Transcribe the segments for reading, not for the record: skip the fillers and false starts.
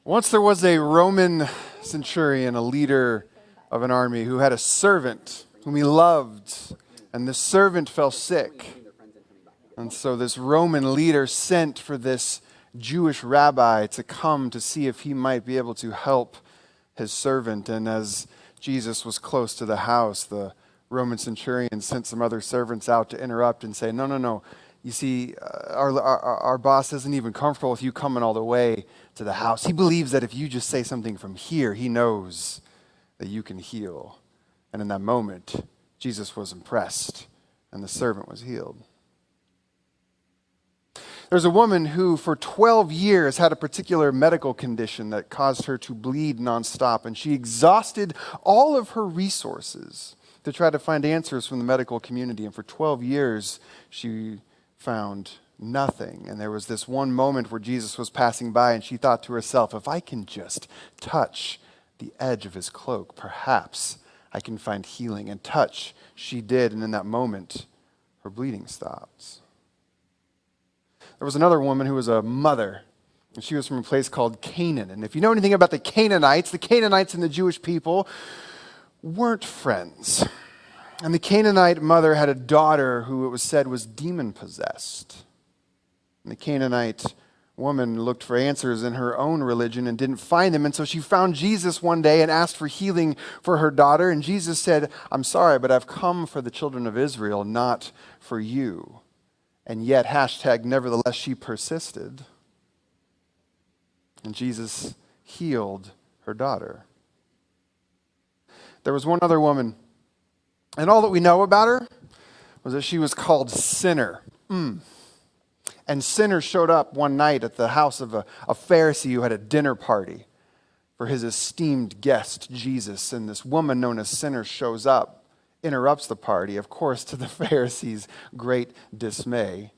Once there was a Roman centurion, a leader of an army, who had a servant whom he loved, and the servant fell sick. And so this Roman leader sent for this Jewish rabbi to come to see if he might be able to help his servant. And as Jesus was close to the house, the Roman centurion sent some other servants out to interrupt and say, no. You see, our boss isn't even comfortable with you coming all the way to the house. He believes that if you just say something from here, he knows that you can heal. And in that moment, Jesus was impressed, and the servant was healed. There's a woman who for 12 years had a particular medical condition that caused her to bleed nonstop, and she exhausted all of her resources to try to find answers from the medical community. And for 12 years, she found nothing. And there was this one moment where Jesus was passing by, and she thought to herself, if I can just touch the edge of his cloak, perhaps I can find healing. And touch she did, and in that moment, her bleeding stopped. There was another woman who was a mother, and she was from a place called Canaan. And if you know anything about the Canaanites and the Jewish people weren't friends. And the Canaanite mother had a daughter who it was said was demon-possessed. And the Canaanite woman looked for answers in her own religion and didn't find them. And so she found Jesus one day and asked for healing for her daughter. And Jesus said, I'm sorry, but I've come for the children of Israel, not for you. And yet, nevertheless, she persisted. And Jesus healed her daughter. There was one other woman, and all that we know about her was that she was called Sinner. And Sinner showed up one night at the house of a Pharisee who had a dinner party for his esteemed guest, Jesus. And this woman known as Sinner shows up, interrupts the party, of course, to the Pharisees' great dismay.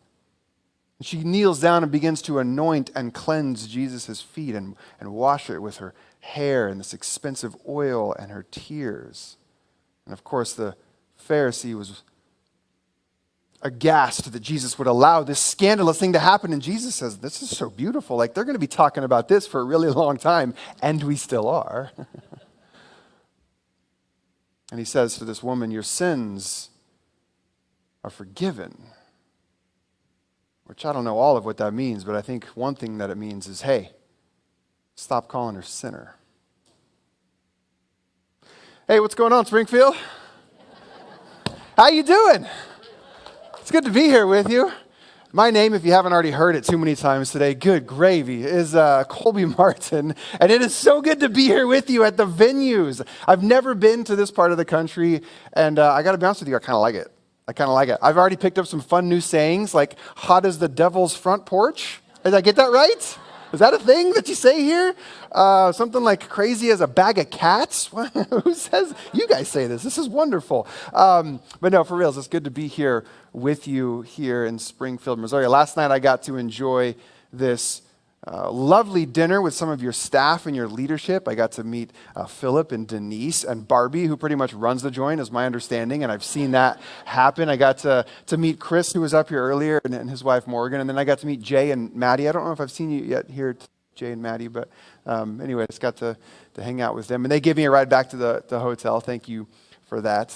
She kneels down and begins to anoint and cleanse Jesus' feet and wash it with her hair and this expensive oil and her tears. And of course, the Pharisee was aghast that Jesus would allow this scandalous thing to happen. And Jesus says, this is so beautiful. Like, they're going to be talking about this for a really long time, and we still are. And he says to this woman, your sins are forgiven. Which I don't know all of what that means, but I think one thing that it means is, hey, stop calling her sinner. Hey, what's going on, Springfield? How you doing? It's good to be here with you. My name, if you haven't already heard it too many times today, good gravy, is Colby Martin. And it is so good to be here with you at the venues. I've never been to this part of the country, and I got to be honest with you, I kind of like it. I've already picked up some fun new sayings, like hot as the devil's front porch. Did I get that right? Is that a thing that you say here? Something like crazy as a bag of cats? Who says? You guys say this. This is wonderful. But no, for reals, it's good to be here with you here in Springfield, Missouri. Last night I got to enjoy this lovely dinner with some of your staff and your leadership. I got to meet Philip and Denise and Barbie, who pretty much runs the joint, is my understanding, and I've seen that happen. I got to meet Chris, who was up here earlier, and his wife Morgan, and then I got to meet Jay and Maddie. I don't know if I've seen you yet here, Jay and Maddie, but anyway, I just got to hang out with them, and they gave me a ride back to the hotel. Thank you for that.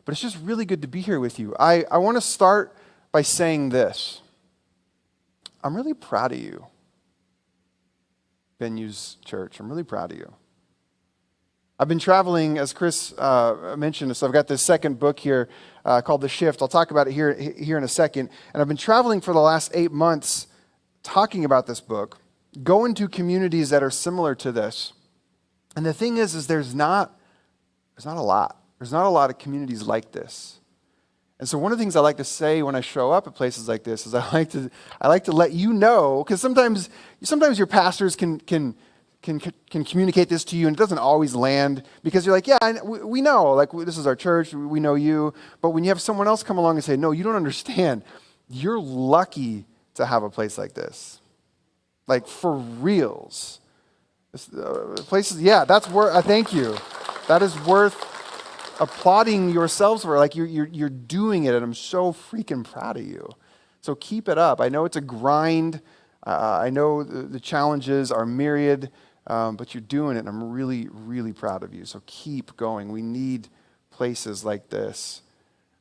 But it's just really good to be here with you. I want to start by saying this. I'm really proud of you. Venues Church. I'm really proud of you. I've been traveling, as Chris mentioned, so I've got this second book here called The Shift. I'll talk about it here in a second. And I've been traveling for the last 8 months talking about this book, going to communities that are similar to this. And the thing is there's not a lot. There's not a lot of communities like this. And so one of the things I like to say when I show up at places like this is I like to let you know, because sometimes your pastors can communicate this to you, and it doesn't always land because you're like, yeah, we know, like this is our church, we know you. But when you have someone else come along and say, no, you don't understand, you're lucky to have a place like this, like for reals. Places, yeah, that's worth. Thank you. That is worth applauding yourselves for. Like you're doing it, and I'm so freaking proud of you. So keep it up. I know it's a grind. I know the challenges are myriad, but you're doing it, and I'm really, really proud of you. So keep going. We need places like this.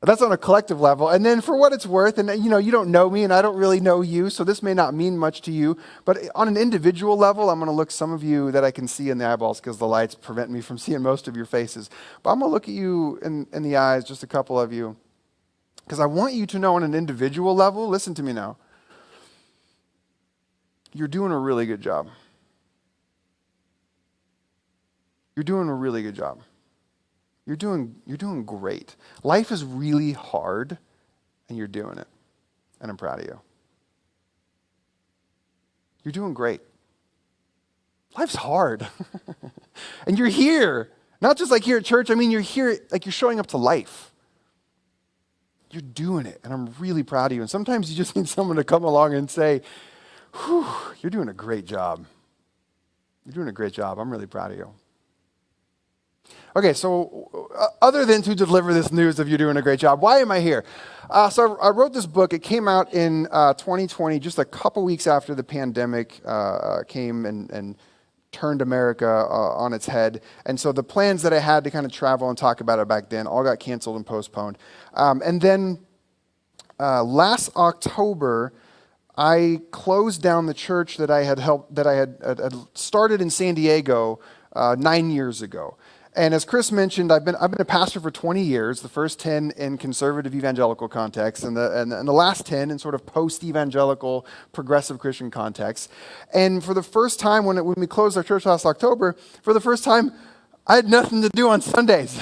That's on a collective level. And then for what it's worth, and you don't know me and I don't really know you, so this may not mean much to you, but on an individual level, I'm going to look some of you that I can see in the eyeballs because the lights prevent me from seeing most of your faces. But I'm going to look at you in the eyes, just a couple of you, because I want you to know on an individual level, listen to me now, you're doing a really good job. You're doing a really good job. You're doing great. Life is really hard, and you're doing it. And I'm proud of you. You're doing great. Life's hard. And you're here. Not just like here at church. I mean, you're here, like you're showing up to life. You're doing it, and I'm really proud of you. And sometimes you just need someone to come along and say, whew, you're doing a great job. You're doing a great job. I'm really proud of you. Okay, so other than to deliver this news of you doing a great job, why am I here? So I wrote this book. It came out in 2020, just a couple weeks after the pandemic came and turned America on its head. And so the plans that I had to kind of travel and talk about it back then all got canceled and postponed. And then last October, I closed down the church that I had started in San Diego 9 years ago. And as Chris mentioned, I've been a pastor for 20 years, the first 10 in conservative evangelical context, and the last 10 in sort of post-evangelical progressive Christian context. And for the first time, when we closed our church last October, for the first time, I had nothing to do on Sundays.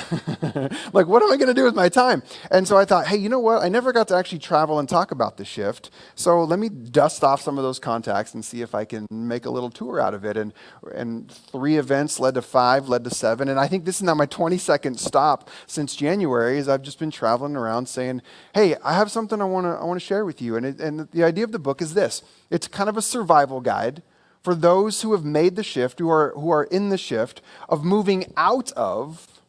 Like, what am I going to do with my time? And so I thought, hey, you know what? I never got to actually travel and talk about the shift. So let me dust off some of those contacts and see if I can make a little tour out of it. And 3 events led to 5, led to 7. And I think this is now my 22nd stop since January, as I've just been traveling around saying, hey, I have something I want to share with you. And the idea of the book is this. It's kind of a survival guide for those who have made the shift, who are in the shift of moving out of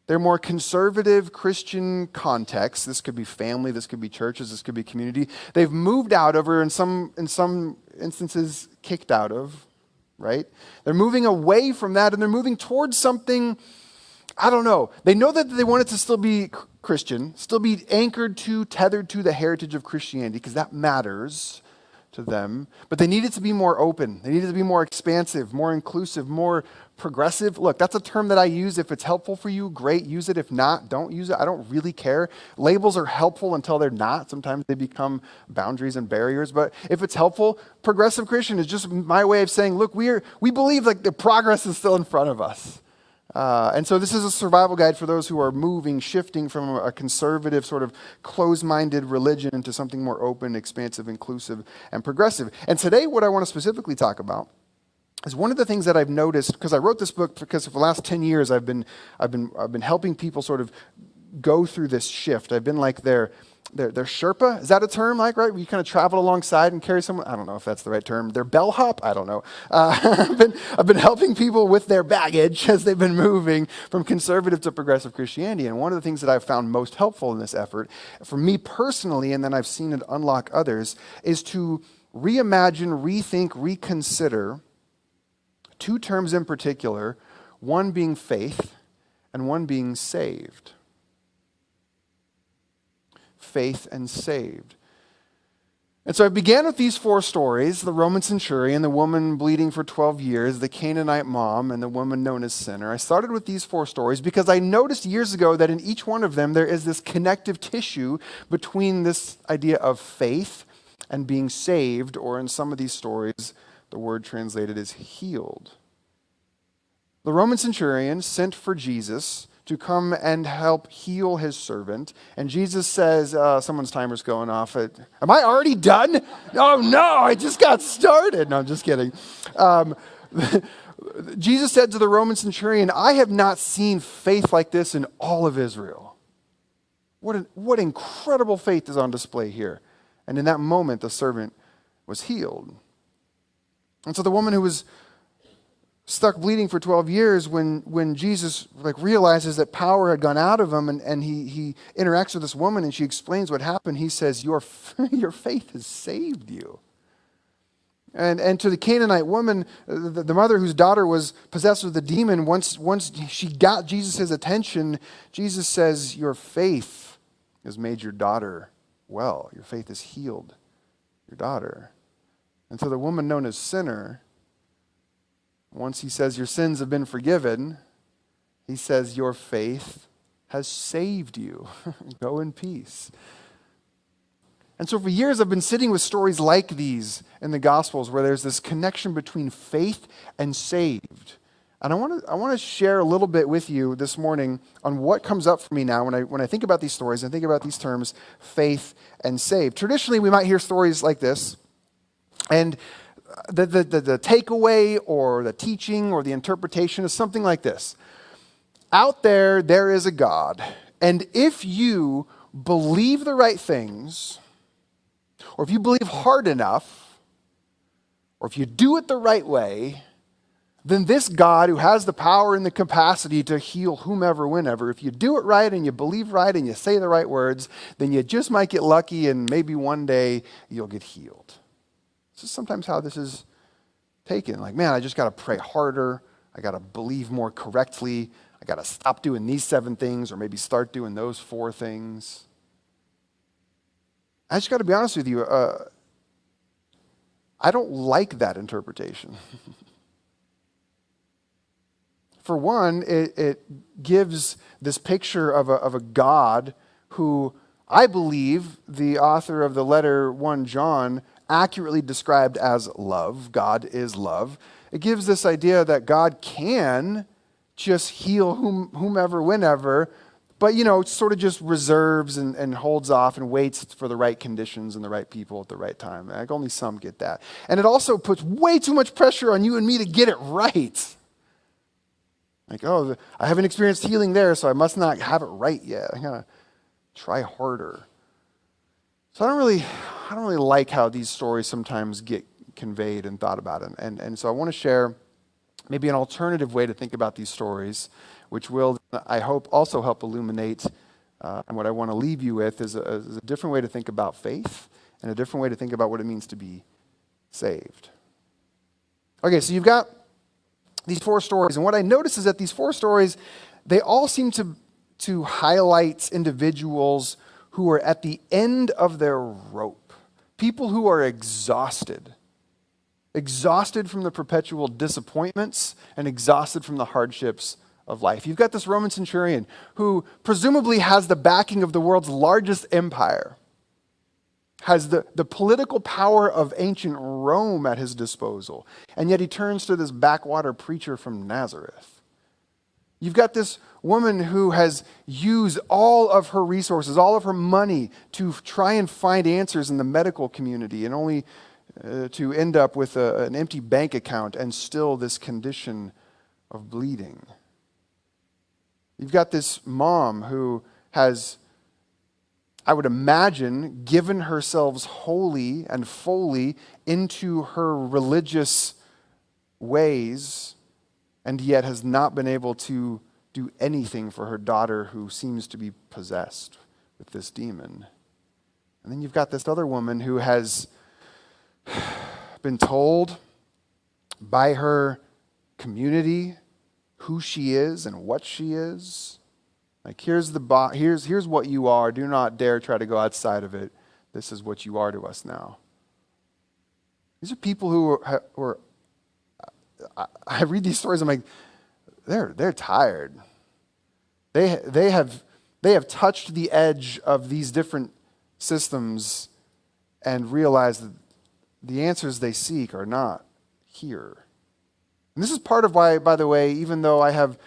their more conservative Christian context. This could be family, this could be churches, this could be community. They've moved out of, or in some instances kicked out of, right? They're moving away from that and they're moving towards something, I don't know. They know that they want it to still be Christian, still be anchored to, tethered to the heritage of Christianity, because that matters to them, but they need it to be more open. They need it to be more expansive, more inclusive, more progressive. Look, that's a term that I use. If it's helpful for you, great, use it. If not, don't use it. I don't really care. Labels are helpful until they're not. Sometimes they become boundaries and barriers, but if it's helpful, progressive Christian is just my way of saying, look, we believe like the progress is still in front of us. And so this is a survival guide for those who are moving, shifting from a conservative sort of closed-minded religion into something more open, expansive, inclusive, and progressive. And today what I want to specifically talk about is one of the things that I've noticed, because I wrote this book because for the last 10 years I've been helping people sort of go through this shift. I've been like their Sherpa, is that a term, like, right? Where you kind of travel alongside and carry someone? I don't know if that's the right term. Their bellhop? I don't know. I've been helping people with their baggage as they've been moving from conservative to progressive Christianity. And one of the things that I've found most helpful in this effort, for me personally, and then I've seen it unlock others, is to reimagine, rethink, reconsider 2 terms in particular, one being faith and one being saved. Faith and saved. And so I began with these 4 stories, the Roman centurion, the woman bleeding for 12 years, the Canaanite mom, and the woman known as Sinner. I started with these 4 stories because I noticed years ago that in each one of them there is this connective tissue between this idea of faith and being saved, or in some of these stories, the word translated is healed. The Roman centurion sent for Jesus to come and help heal his servant. And Jesus says, someone's timer's going off. Am I already done? Oh no, I just got started. No, I'm just kidding. Jesus said to the Roman centurion, I have not seen faith like this in all of Israel. What incredible faith is on display here. And in that moment, the servant was healed. And so the woman who was stuck bleeding for 12 years, when Jesus realizes that power had gone out of him, and he interacts with this woman and she explains what happened, he says, your faith has saved you. And to the Canaanite woman, the mother whose daughter was possessed with a demon, once she got Jesus' attention, Jesus says, your faith has made your daughter well. Your faith has healed your daughter. And to the woman known as sinner, once he says, your sins have been forgiven, he says, your faith has saved you. Go in peace. And so for years, I've been sitting with stories like these in the Gospels where there's this connection between faith and saved. And I want to share a little bit with you this morning on what comes up for me now when I think about these stories and think about these terms, faith and saved. Traditionally, we might hear stories like this, and the takeaway or the teaching or the interpretation is something like this. Out there is a God, and if you believe the right things, or if you believe hard enough, or if you do it the right way, then this God who has the power and the capacity to heal whomever, whenever, if you do it right and you believe right and you say the right words, then you just might get lucky and maybe one day you'll get healed. This is sometimes how this is taken. Like, man, I just got to pray harder. I got to believe more correctly. I got to stop doing these 7 things or maybe start doing those 4 things. I just got to be honest with you. I don't like that interpretation. For one, it gives this picture of a God who I believe the author of the letter 1 John accurately described as love. God is love. It gives this idea that God can just heal whomever, whenever, but, sort of just reserves and holds off and waits for the right conditions and the right people at the right time. Like, only some get that. And it also puts way too much pressure on you and me to get it right. Like, oh, I haven't experienced healing there, so I must not have it right yet. I gotta try harder. So I don't really like how these stories sometimes get conveyed and thought about. And so I want to share maybe an alternative way to think about these stories, which will, I hope, also help illuminate, and what I want to leave you with is a different way to think about faith and a different way to think about what it means to be saved. Okay, so you've got these 4 stories, and what I notice is that these 4 stories, they all seem to highlight individuals who are at the end of their rope, people who are exhausted from the perpetual disappointments and exhausted from the hardships of life. You've got this Roman centurion who presumably has the backing of the world's largest empire, has the political power of ancient Rome at his disposal, and yet he turns to this backwater preacher from Nazareth. You've got this woman who has used all of her resources, all of her money to try and find answers in the medical community, and only to end up with an empty bank account and still this condition of bleeding. You've got this mom who has, I would imagine, given herself wholly and fully into her religious ways, and yet has not been able to do anything for her daughter who seems to be possessed with this demon. And then you've got this other woman who has been told by her community who she is and what she is. Like, here's what you are. Do not dare try to go outside of it. This is what you are to us now. These are people who are I read these stories, I'm like, they're tired. They have touched the edge of these different systems and realized that the answers they seek are not here. And this is part of why, by the way, even though I've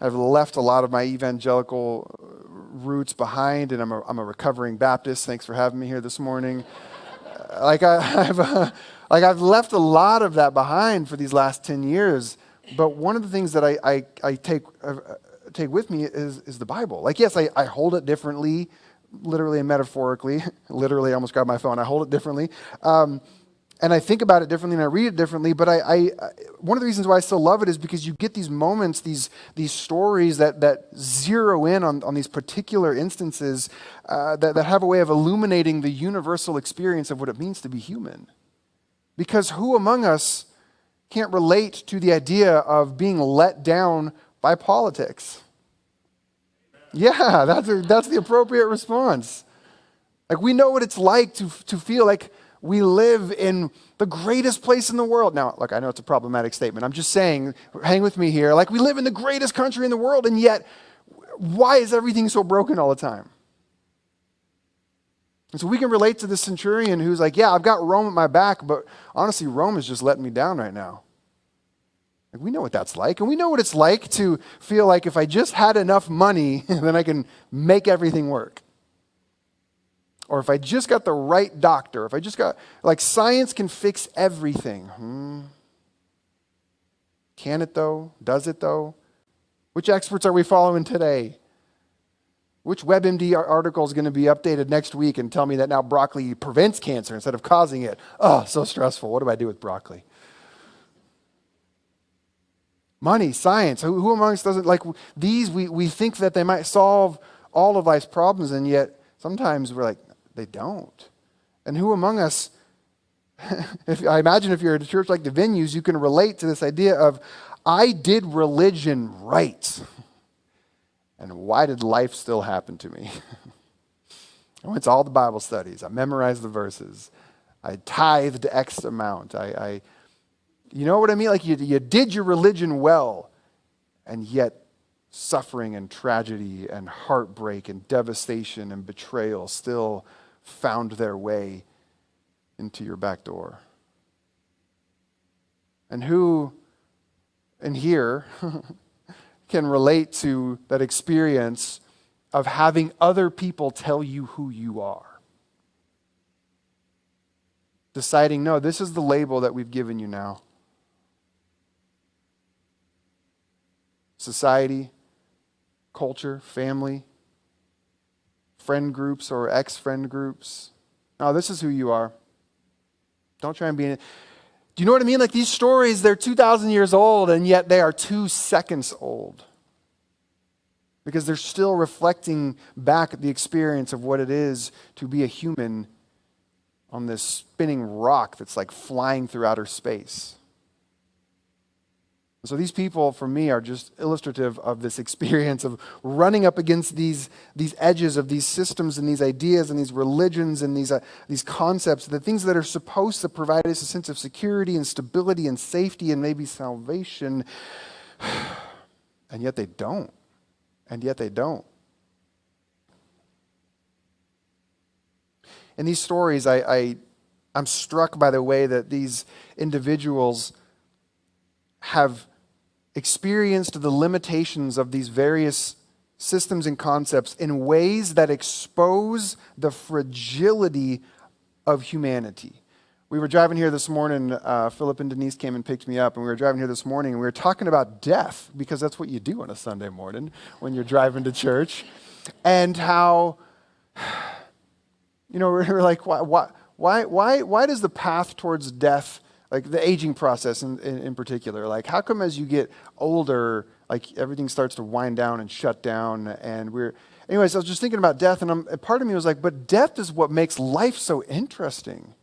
left a lot of my evangelical roots behind, and I'm a recovering Baptist. Thanks for having me here this morning. I've left a lot of that behind for these last 10 years. But one of the things that I take with me is the Bible. Like, yes, I hold it differently, literally and metaphorically. Literally, I almost grabbed my phone. I hold it differently. And I think about it differently and I read it differently, but I one of the reasons why I still love it is because you get these moments, these stories that zero in on these particular instances that have a way of illuminating the universal experience of what it means to be human. Because who among us can't relate to the idea of being let down by politics? Yeah, that's the appropriate response. Like, we know what it's like to feel like we live in the greatest place in the world. Now, look, I know it's a problematic statement. I'm just saying, hang with me here. Like, we live in the greatest country in the world, and yet, why is everything so broken all the time? And so we can relate to the centurion who's like, yeah, I've got Rome at my back, but honestly, Rome is just letting me down right now. Like, we know what that's like. And we know what it's like to feel like if I just had enough money, then I can make everything work. Or if I just got the right doctor, if I just got, like, science can fix everything. Can it though? Does it though? Which experts are we following today? Which WebMD article is going to be updated next week and tell me that now broccoli prevents cancer instead of causing it? Oh, so stressful. What do I do with broccoli? Money, science. Who amongst doesn't like these? We think that they might solve all of life's problems, and yet sometimes we're like, they don't. And who among us, I imagine if you're at a church like the Venues, you can relate to this idea of, I did religion right. And why did life still happen to me? I went to all the Bible studies. I memorized the verses. I tithed X amount. You know what I mean? Like, you did your religion well, and yet suffering and tragedy and heartbreak and devastation and betrayal still found their way into your back door. And who in here can relate to that experience of having other people tell you who you are? Deciding, no, this is the label that we've given you now. Society, culture, family, friend groups or ex-friend groups. No, this is who you are. Don't try and be in it. Do you know what I mean? Like, these stories, they're 2,000 years old, and yet they are 2 seconds old. Because they're still reflecting back the experience of what it is to be a human on this spinning rock that's like flying through outer space. So these people, for me, are just illustrative of this experience of running up against these edges of these systems and these ideas and these religions and these concepts, the things that are supposed to provide us a sense of security and stability and safety and maybe salvation, and yet they don't. And yet they don't. In these stories, I'm struck by the way that these individuals have experienced the limitations of these various systems and concepts in ways that expose the fragility of humanity. We were driving here this morning, Philip and Denise came and picked me up, and we were driving here this morning, and we were talking about death, because that's what you do on a Sunday morning when you're driving to church, and how, we're like, why does the path towards death, like the aging process in particular, like how come as you get older, like everything starts to wind down and shut down, and anyways, I was just thinking about death, and part of me was like, but death is what makes life so interesting.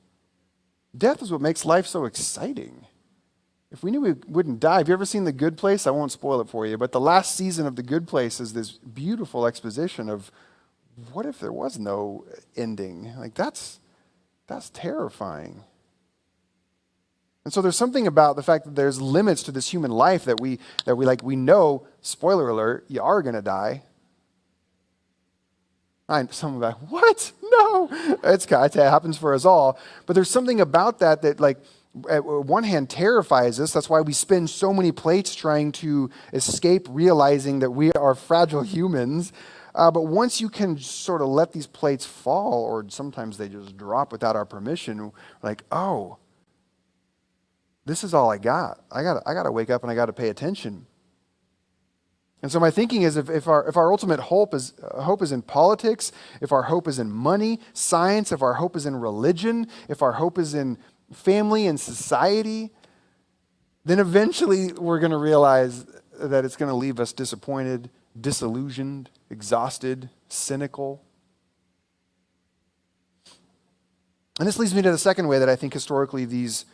Death is what makes life so exciting. If we knew we wouldn't die, have you ever seen The Good Place? I won't spoil it for you, but the last season of The Good Place is this beautiful exposition of what if there was no ending? Like, that's terrifying. And so there's something about the fact that there's limits to this human life that we know, spoiler alert, you are going to die. Some are like, what? No. It happens for us all. But there's something about that like, at one hand terrifies us. That's why we spin so many plates trying to escape realizing that we are fragile humans. But once you can sort of let these plates fall, or sometimes they just drop without our permission, like, oh, this is all I got. I got to wake up and I got to pay attention. And so my thinking is, if our ultimate hope is in politics, if our hope is in money, science, if our hope is in religion, if our hope is in family and society, then eventually we're going to realize that it's going to leave us disappointed, disillusioned, exhausted, cynical. And this leads me to the second way that I think historically these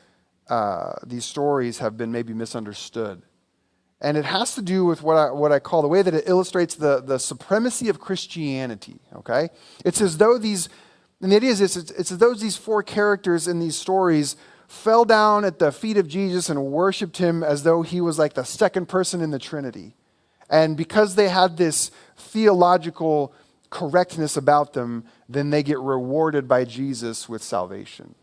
these stories have been maybe misunderstood. And it has to do with what I call the way that it illustrates the supremacy of Christianity, okay? It's as though and the idea is this, it's as though these four characters in these stories fell down at the feet of Jesus and worshiped him as though he was like the second person in the Trinity. And because they had this theological correctness about them, then they get rewarded by Jesus with salvation.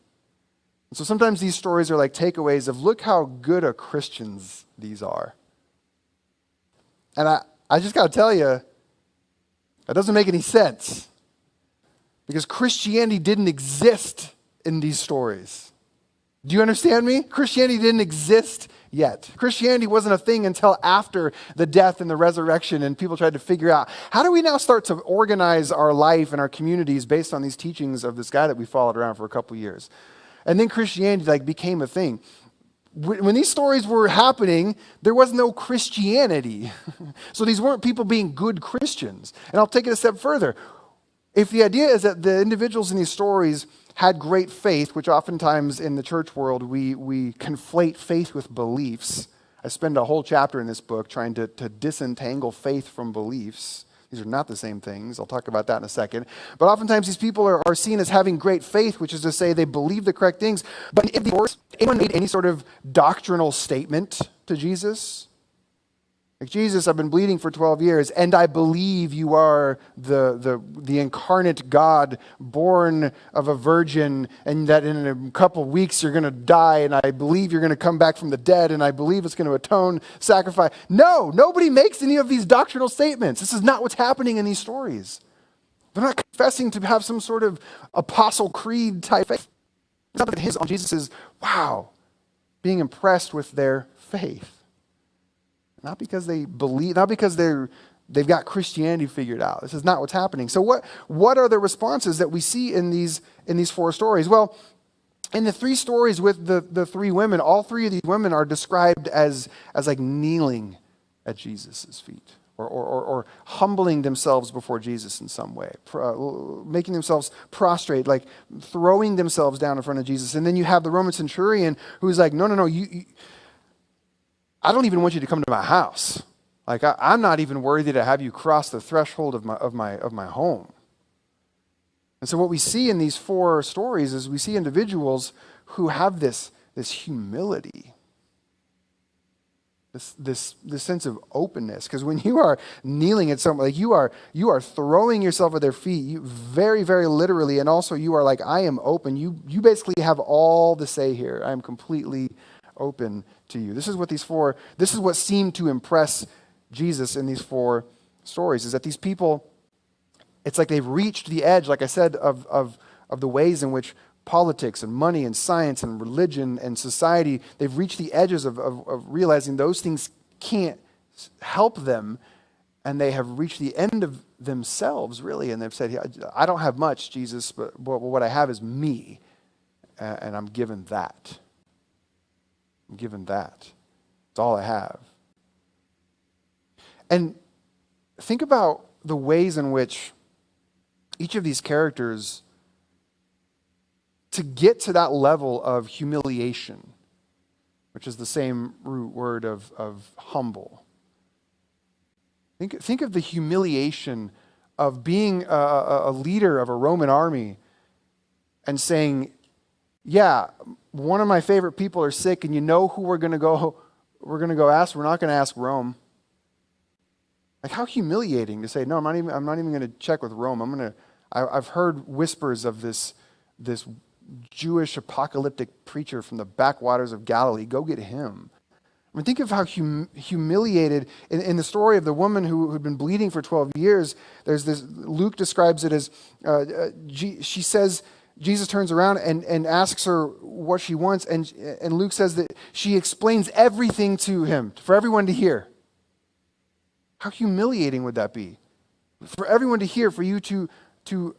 And so sometimes these stories are like takeaways of look how good of Christians these are. And I just got to tell you, that doesn't make any sense. Because Christianity didn't exist in these stories. Do you understand me? Christianity didn't exist yet. Christianity wasn't a thing until after the death and the resurrection, and people tried to figure out, how do we now start to organize our life and our communities based on these teachings of this guy that we followed around for a couple years? And then Christianity became a thing. When these stories were happening, there was no Christianity. So these weren't people being good Christians. And I'll take it a step further. If the idea is that the individuals in these stories had great faith, which oftentimes in the church world we conflate faith with beliefs. I spend a whole chapter in this book trying to disentangle faith from beliefs. These are not the same things. I'll talk about that in a second. But oftentimes these people are seen as having great faith, which is to say they believe the correct things. But if anyone made any sort of doctrinal statement to Jesus, like, Jesus, I've been bleeding for 12 years, and I believe you are the incarnate God, born of a virgin, and that in a couple of weeks you're going to die, and I believe you're going to come back from the dead, and I believe it's going to atone, sacrifice. No, nobody makes any of these doctrinal statements. This is not what's happening in these stories. They're not confessing to have some sort of apostle creed type faith. It's not that his on Jesus is, wow, being impressed with their faith. Not because they believe, not because they've got Christianity figured out. This is not what's happening. So what are the responses that we see in these four stories? Well, in the three stories with the three women, all three of these women are described as like kneeling at Jesus' feet or humbling themselves before Jesus in some way, making themselves prostrate, like throwing themselves down in front of Jesus. And then you have the Roman centurion who's like, no, you I don't even want you to come to my house. Like, I'm not even worthy to have you cross the threshold of my home. And so what we see in these four stories is we see individuals who have this humility, this sense of openness. Because when you are kneeling at someone, like you are throwing yourself at their feet, you very, very literally, and also you are like, I am open. You basically have all the say here. I am completely open to you. This is what seemed to impress Jesus in these four stories, is that these people, it's like they've reached the edge, like I said, of the ways in which politics and money and science and religion and society, they've reached the edges of realizing those things can't help them, and they have reached the end of themselves, really, and they've said, I don't have much, Jesus, but what I have is me, and I'm given that. I'm given that. It's all I have. And think about the ways in which each of these characters, to get to that level of humiliation, which is the same root word of humble. Think of the humiliation of being a leader of a Roman army and saying, yeah, one of my favorite people are sick, and you know who we're going to go ask? We're not going to ask Rome. Like, how humiliating to say, no, I'm not even going to check with Rome. I've heard whispers of this Jewish apocalyptic preacher from the backwaters of Galilee. Go get him. I mean, think of how humiliated, in the story of the woman who had been bleeding for 12 years, there's this, Luke describes it as, she says, Jesus turns around and asks her what she wants, and Luke says that she explains everything to him, for everyone to hear. How humiliating would that be? For everyone to hear, for you to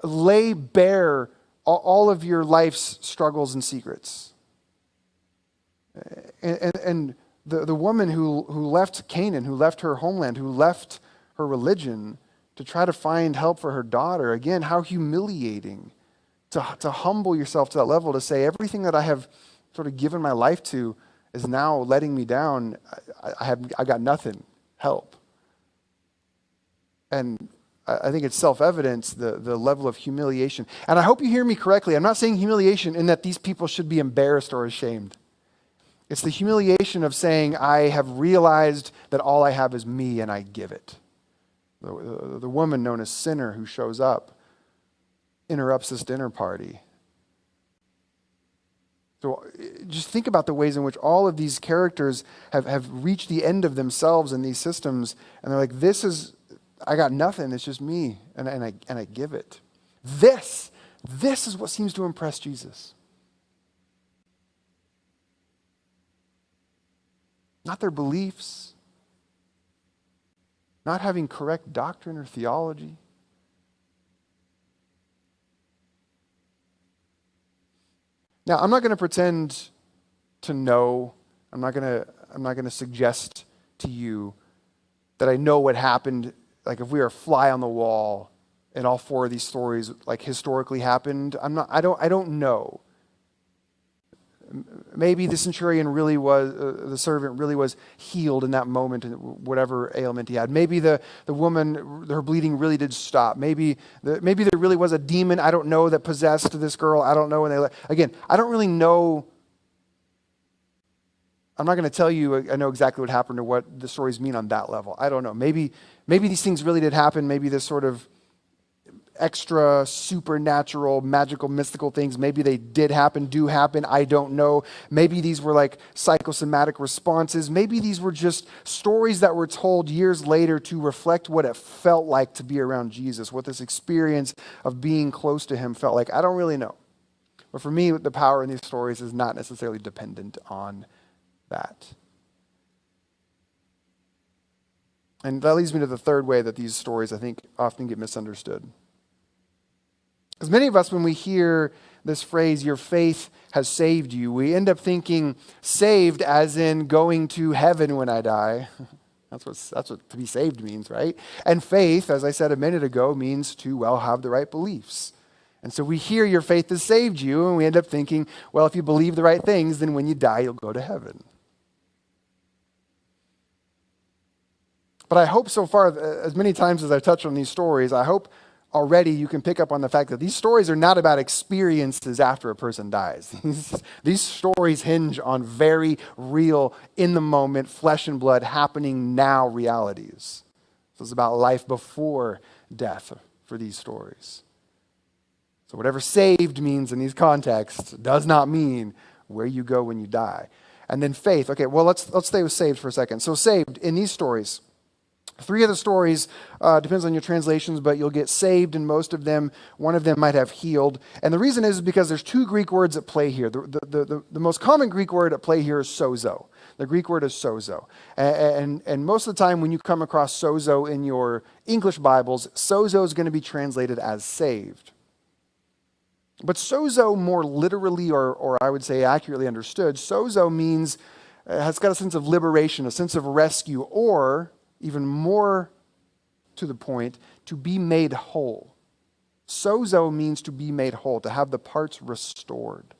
lay bare all of your life's struggles and secrets. And the woman who left Canaan, who left her homeland, who left her religion, to try to find help for her daughter. Again, how humiliating to humble yourself to that level, to say everything that I have sort of given my life to is now letting me down. I got nothing. Help. And I think it's self-evident, the level of humiliation. And I hope you hear me correctly. I'm not saying humiliation in that these people should be embarrassed or ashamed. It's the humiliation of saying, I have realized that all I have is me and I give it. The woman known as Sinner who shows up, interrupts this dinner party. So just think about the ways in which all of these characters have reached the end of themselves in these systems, and they're like, I got nothing, it's just me, and I give it. This is what seems to impress Jesus. Not their beliefs, not having correct doctrine or theology. Now, I'm not going to pretend to know. I'm not going to suggest to you that I know what happened. Like if we were a fly on the wall, and all four of these stories like historically happened. I don't know. Maybe the centurion really was, the servant really was healed in that moment, in whatever ailment he had. Maybe the woman, her bleeding really did stop. Maybe there really was a demon, I don't know, that possessed this girl. I don't know. And again, I don't really know. I'm not going to tell you I know exactly what happened or what the stories mean on that level. I don't know. Maybe these things really did happen. Maybe this sort of extra supernatural, magical, mystical things, maybe they do happen, I don't know. Maybe these were like psychosomatic responses. Maybe these were just stories that were told years later to reflect what it felt like to be around Jesus, what this experience of being close to him felt like. I don't really know. But for me, the power in these stories is not necessarily dependent on that. And that leads me to the third way that these stories, I think, often get misunderstood. Because many of us, when we hear this phrase, your faith has saved you, we end up thinking saved as in going to heaven when I die. That's what to be saved means, right? And faith, as I said a minute ago, means to, have the right beliefs. And so we hear your faith has saved you, and we end up thinking, well, if you believe the right things, then when you die, you'll go to heaven. But I hope so far, as many times as I touch on these stories, I hope already you can pick up on the fact that these stories are not about experiences after a person dies. These stories hinge on very real, in the moment, flesh and blood, happening now realities. So it's about life before death for these stories. So whatever saved means in these contexts does not mean where you go when you die. And then faith. Okay, well, let's stay with saved for a second. So saved in these stories. 3 of the stories, depends on your translations, but you'll get saved in most of them. One of them might have healed. And the reason is because there's 2 Greek words at play here. The most common Greek word at play here is sozo. The Greek word is sozo. And most of the time when you come across sozo in your English Bibles, sozo is going to be translated as saved. But sozo more literally, or I would say accurately understood, sozo means, has got a sense of liberation, a sense of rescue, or even more to the point, to be made whole. Sozo means to be made whole, to have the parts restored.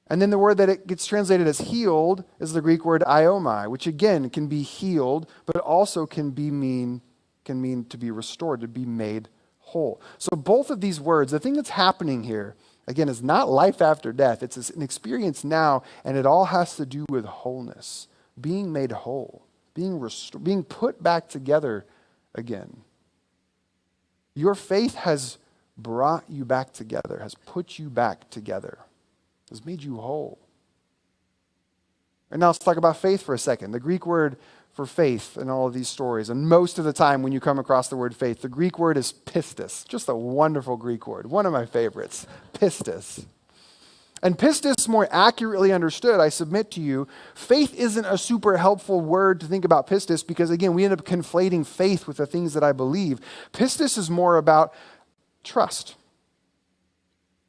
And then the word that it gets translated as healed is the Greek word iomai, which again can be healed, but also can mean to be restored, to be made whole. So both of these words, the thing that's happening here, again, is not life after death. It's an experience now, and it all has to do with wholeness, being made whole. Being restored, being put back together again. Your faith has brought you back together, has put you back together, has made you whole. And now let's talk about faith for a second. The Greek word for faith in all of these stories, and most of the time when you come across the word faith, the Greek word is pistis. Just a wonderful Greek word, one of my favorites, pistis. And pistis, more accurately understood, I submit to you, faith isn't a super helpful word to think about pistis because, again, we end up conflating faith with the things that I believe. Pistis is more about trust.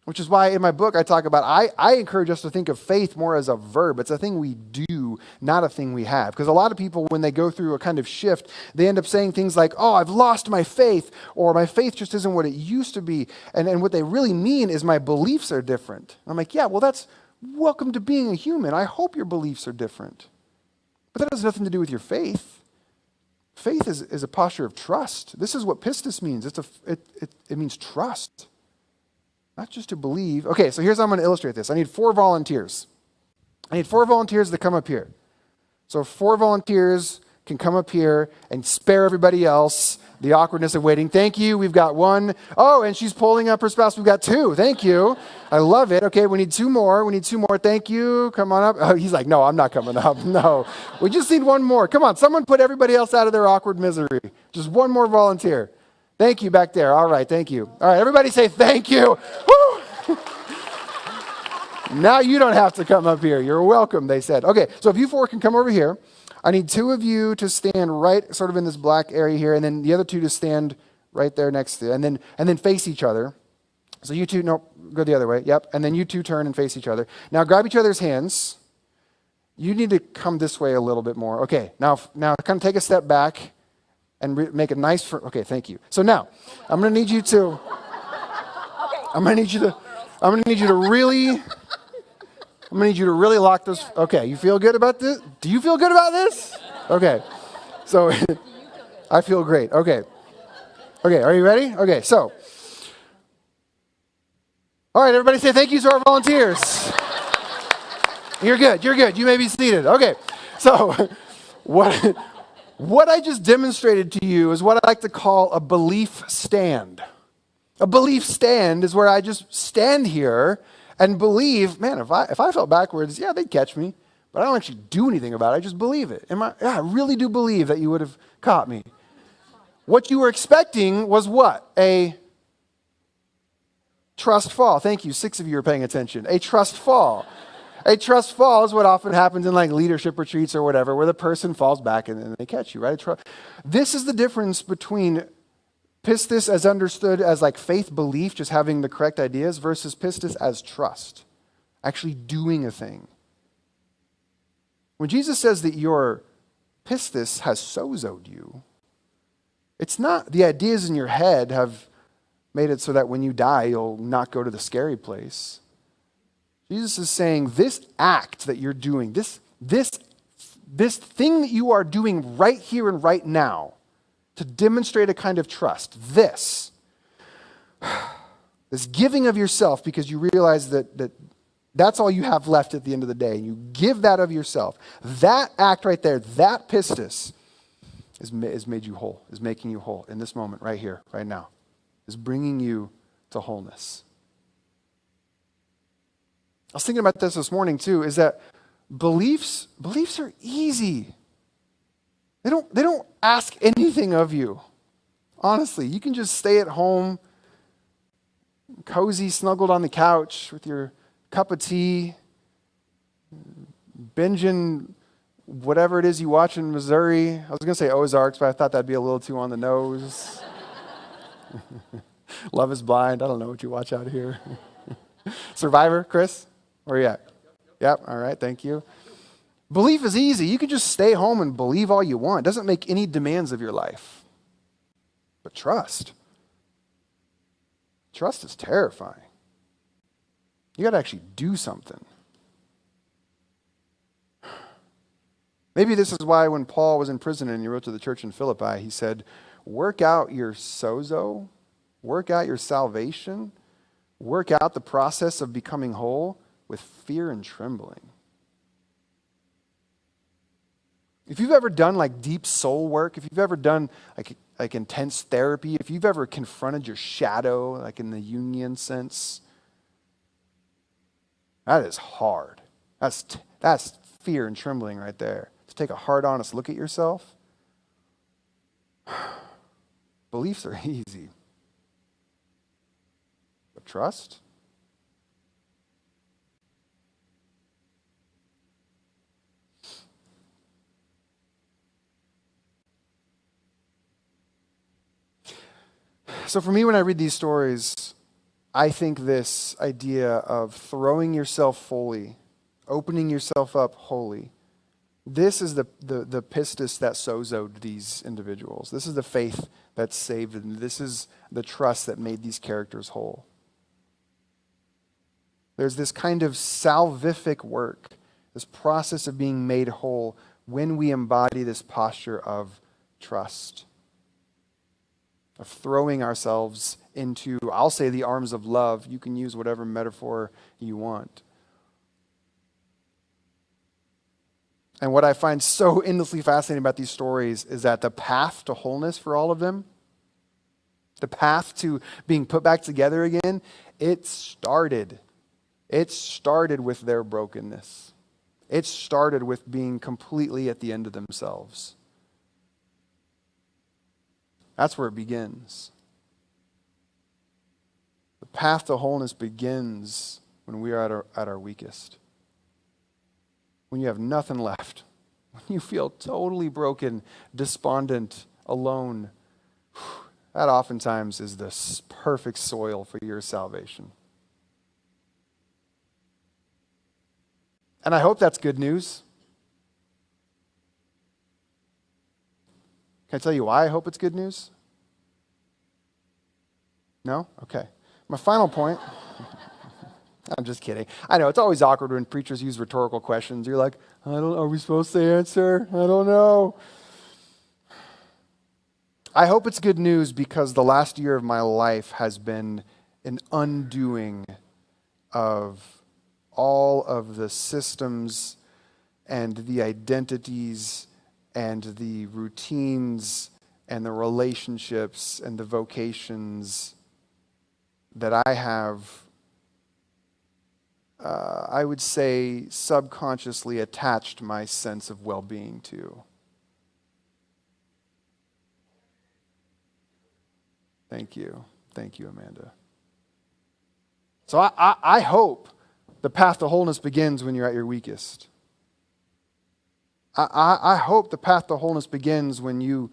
Which is why in my book I talk about, I encourage us to think of faith more as a verb. It's a thing we do, not a thing we have. Because a lot of people, when they go through a kind of shift, they end up saying things like, oh, I've lost my faith, or my faith just isn't what it used to be. And what they really mean is my beliefs are different. I'm like, yeah, well, that's welcome to being a human. I hope your beliefs are different. But that has nothing to do with your faith. Faith is a posture of trust. This is what pistis means. It means trust. Not just to believe. Okay, so here's how I'm going to illustrate this. I need 4 volunteers. I need 4 volunteers to come up here. So 4 volunteers can come up here and spare everybody else the awkwardness of waiting. Thank you. We've got 1. Oh, and she's pulling up her spouse. We've got 2. Thank you. I love it. Okay, we need 2 more. We need 2 more. Thank you. Come on up. Oh, he's like, no, I'm not coming up. No. We just need 1 more. Come on, someone put everybody else out of their awkward misery. Just 1 more volunteer. Thank you back there. All right, thank you. All right, everybody say thank you. Woo! Now you don't have to come up here. You're welcome, they said. Okay, so if you 4 can come over here, I need 2 of you to stand right sort of in this black area here, and then the other 2 to stand right there next to you, and then face each other. So you 2, no, go the other way. Yep, and then you 2 turn and face each other. Now grab each other's hands. You need to come this way a little bit more. Okay, now kind of take a step back and make a nice, okay, thank you. So now, I'm going to need you to really lock this. Okay, you feel good about this? Do you feel good about this? Okay, so I feel great. Okay, are you ready? Okay, so, all right, everybody say thank you to our volunteers. You're good. You may be seated. Okay, so what I just demonstrated to you is what I like to call a belief stand. A belief stand is where I just stand here and believe, man, if I felt backwards, yeah, they'd catch me, but I don't actually do anything about it. I just believe it. I really do believe that you would have caught me. What you were expecting was what? A trust fall. Thank you. 6 of you are paying attention. A trust fall. A trust fall is what often happens in like leadership retreats or whatever, where the person falls back and then they catch you, right? This is the difference between pistis as understood as like faith belief, just having the correct ideas, versus pistis as trust, actually doing a thing. When Jesus says that your pistis has sozoed you, it's not the ideas in your head have made it so that when you die, you'll not go to the scary place. Jesus is saying this act that you're doing, this thing that you are doing right here and right now to demonstrate a kind of trust, this giving of yourself because you realize that that's all you have left at the end of the day, and you give that of yourself. That act right there, that pistis, is made you whole, is making you whole in this moment right here, right now, is bringing you to wholeness. I was thinking about this morning too, is that beliefs are easy. They don't ask anything of you. Honestly, you can just stay at home, cozy, snuggled on the couch with your cup of tea, binging whatever it is you watch in Missouri. I was going to say Ozarks, but I thought that'd be a little too on the nose. Love is Blind. I don't know what you watch out here. Survivor, Chris? Where are you at? Yep, all right, thank you. Belief is easy. You can just stay home and believe all you want. It doesn't make any demands of your life. But trust is terrifying. You got to actually do something. Maybe this is why when Paul was in prison and he wrote to the church in Philippi, he said, work out your sozo, work out your salvation, work out the process of becoming whole with fear and trembling. If you've ever done like deep soul work, if you've ever done like intense therapy, if you've ever confronted your shadow, like in the Jungian sense, that is hard. That's fear and trembling right there. To take a hard, honest look at yourself. Beliefs are easy. But trust? So for me, when I read these stories, I think this idea of throwing yourself fully, opening yourself up wholly, this is the pistis that sozoed these individuals. This is the faith that saved them. This is the trust that made these characters whole. There's this kind of salvific work, this process of being made whole when we embody this posture of trust, of throwing ourselves into, I'll say, the arms of love. You can use whatever metaphor you want. And what I find so endlessly fascinating about these stories is that the path to wholeness for all of them, the path to being put back together again, it started with their brokenness. It started with being completely at the end of themselves. That's where it begins. The path to wholeness begins when we are at our weakest. When you have nothing left. When you feel totally broken, despondent, alone. That oftentimes is the perfect soil for your salvation. And I hope that's good news. Can I tell you why I hope it's good news? No? Okay. My final point. I'm just kidding. I know, it's always awkward when preachers use rhetorical questions. You're like, are we supposed to answer? I don't know. I hope it's good news because the last year of my life has been an undoing of all of the systems and the identities and the routines and the relationships and the vocations that I have, I would say, subconsciously attached my sense of well-being to. Thank you. Thank you, Amanda. So I hope the path to wholeness begins when you're at your weakest. I hope the path to wholeness begins when you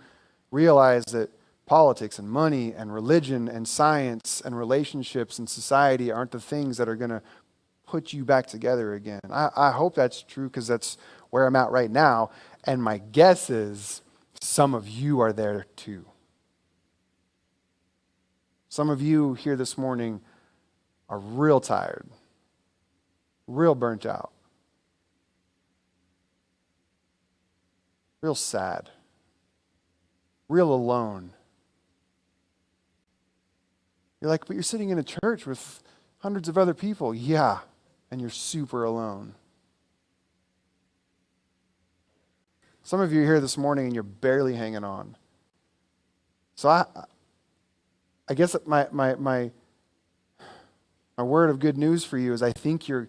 realize that politics and money and religion and science and relationships and society aren't the things that are going to put you back together again. I hope that's true because that's where I'm at right now. And my guess is some of you are there too. Some of you here this morning are real tired, real burnt out, real sad, real alone. You're like, but you're sitting in a church with hundreds of other people. Yeah, and you're super alone. Some of you are here this morning and you're barely hanging on. So I guess my word of good news for you is I think you're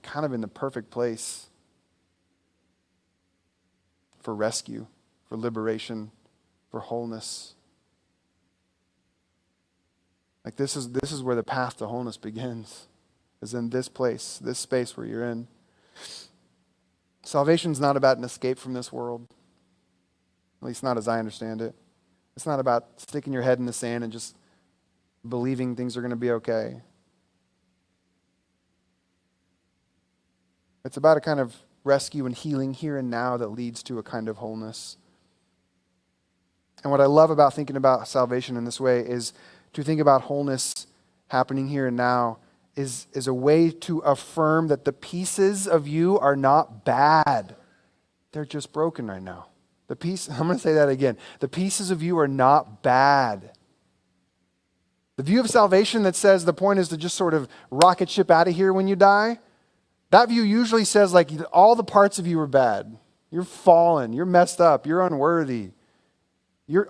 kind of in the perfect place for rescue, for liberation, for wholeness. Like this is where the path to wholeness begins, is in this place, this space where you're in. Salvation's not about an escape from this world, at least not as I understand it. It's not about sticking your head in the sand and just believing things are going to be okay. It's about a kind of rescue and healing here and now that leads to a kind of wholeness. And what I love about thinking about salvation in this way is to think about wholeness happening here and now is a way to affirm that the pieces of you are not bad. They're just broken right now. I'm going to say that again. The pieces of you are not bad. The view of salvation that says the point is to just sort of rocket ship out of here when you die, that view usually says like all the parts of you are bad. You're fallen, you're messed up, you're unworthy.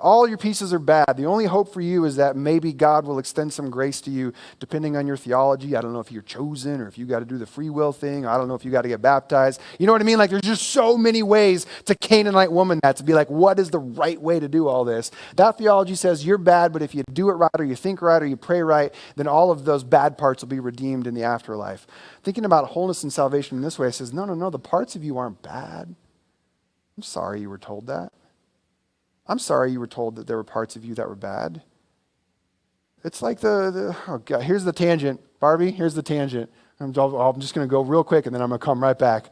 All your pieces are bad. The only hope for you is that maybe God will extend some grace to you depending on your theology. I don't know if you're chosen or if you got to do the free will thing. I don't know if you got to get baptized. You know what I mean? Like there's just so many ways to Canaanite woman that, to be like, what is the right way to do all this? That theology says you're bad, but if you do it right or you think right or you pray right, then all of those bad parts will be redeemed in the afterlife. Thinking about wholeness and salvation in this way says, no, the parts of you aren't bad. I'm sorry you were told that. I'm sorry you were told that there were parts of you that were bad. It's like oh God, here's the tangent. Barbie, here's the tangent. I'm just going to go real quick and then I'm going to come right back.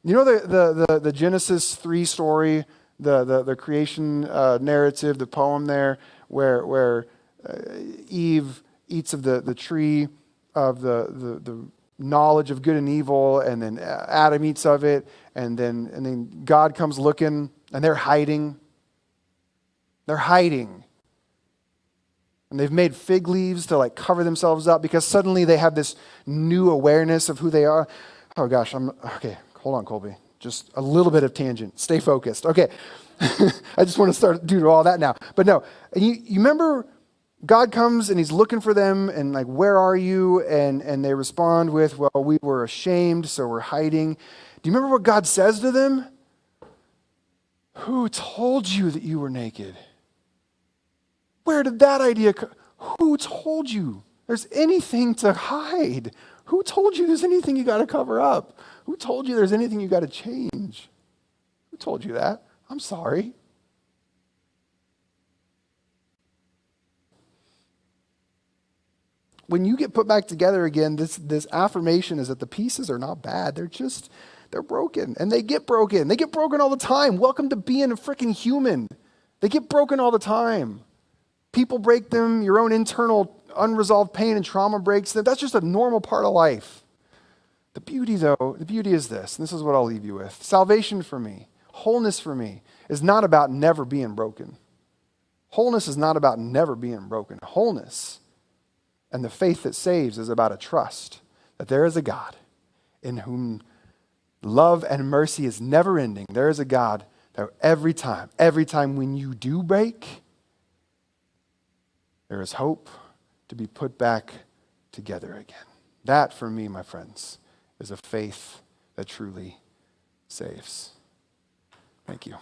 You know the Genesis 3 story, the creation narrative, the poem there, where Eve eats of the tree of the knowledge of good and evil, and then Adam eats of it, and then God comes looking, and they're hiding. They're hiding. And they've made fig leaves to like cover themselves up because suddenly they have this new awareness of who they are. Oh gosh, okay. Hold on, Colby. Just a little bit of tangent. Stay focused. Okay. I just want to start doing all that now. But no, you remember God comes and he's looking for them and like, where are you? And they respond with, well, we were ashamed, so we're hiding. Do you remember what God says to them? Who told you that you were naked? Where did that idea come? Who told you there's anything to hide? Who told you there's anything you got to cover up? Who told you there's anything you got to change? Who told you that? I'm sorry. When you get put back together again, this affirmation is that the pieces are not bad. They're broken. And they get broken. They get broken all the time. Welcome to being a freaking human. They get broken all the time. People break them. Your own internal unresolved pain and trauma breaks them. That's just a normal part of life. The beauty is this, and this is what I'll leave you with. Salvation for me, wholeness for me, is not about never being broken. Wholeness is not about never being broken. Wholeness and the faith that saves is about a trust that there is a God in whom love and mercy is never ending. There is a God that every time when you do break, there is hope to be put back together again. That, for me, my friends, is a faith that truly saves. Thank you.